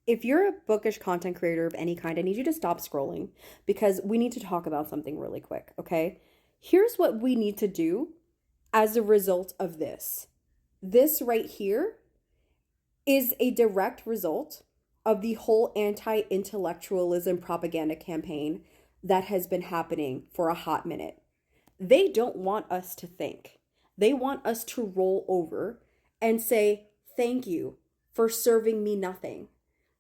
If you're a bookish content creator of any kind, I need you to stop scrolling because we need to talk about something really quick, okay? Here's what we need to do as a result of this. This right here is a direct result of the whole anti-intellectualism propaganda campaign that has been happening for a hot minute. They don't want us to think. They want us to roll over and say, thank you for serving me nothing.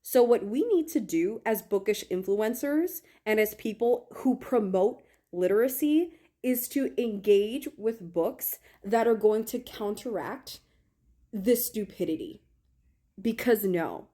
So what we need to do as bookish influencers and as people who promote literacy is to engage with books that are going to counteract this stupidity. Because no,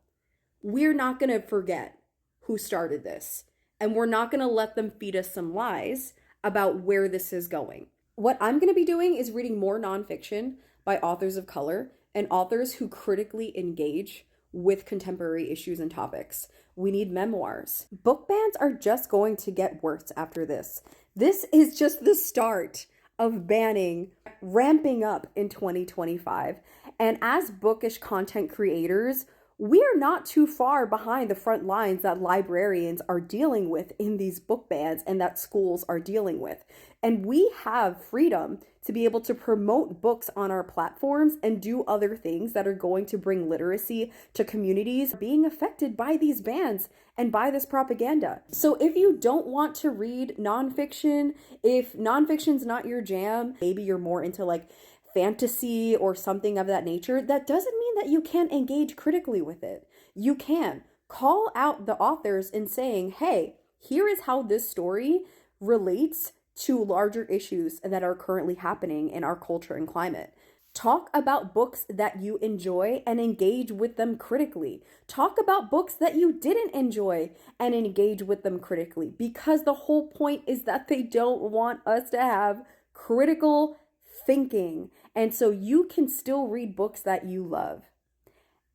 we're not going to forget who started this. And we're not going to let them feed us some lies about where this is going. What I'm going to be doing is reading more nonfiction by authors of color and authors who critically engage with contemporary issues and topics. We need memoirs. Book bans are just going to get worse after this. This is just the start of banning ramping up in 2025. And as bookish content creators, we are not too far behind the front lines that librarians are dealing with in these book bans and that schools are dealing with. And we have freedom to be able to promote books on our platforms and do other things that are going to bring literacy to communities being affected by these bans and by this propaganda. So if you don't want to read nonfiction, if nonfiction's not your jam, maybe you're more into like fantasy or something of that nature, that doesn't mean that you can't engage critically with it. You can call out the authors in saying, hey, here is how this story relates to larger issues that are currently happening in our culture and climate. Talk about books that you enjoy and engage with them critically. Talk about books that you didn't enjoy and engage with them critically, because the whole point is that they don't want us to have critical thinking. And so you can still read books that you love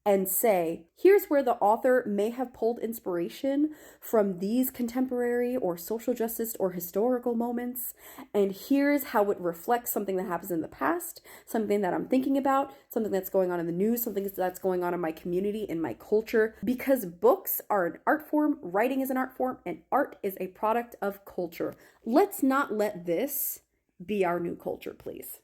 and say, here's where the author may have pulled inspiration from these contemporary or social justice or historical moments. And here's how it reflects something that happens in the past, something that I'm thinking about, something that's going on in the news, something that's going on in my community, in my culture. Because books are an art form, writing is an art form, and art is a product of culture. Let's not let this be our new culture, please.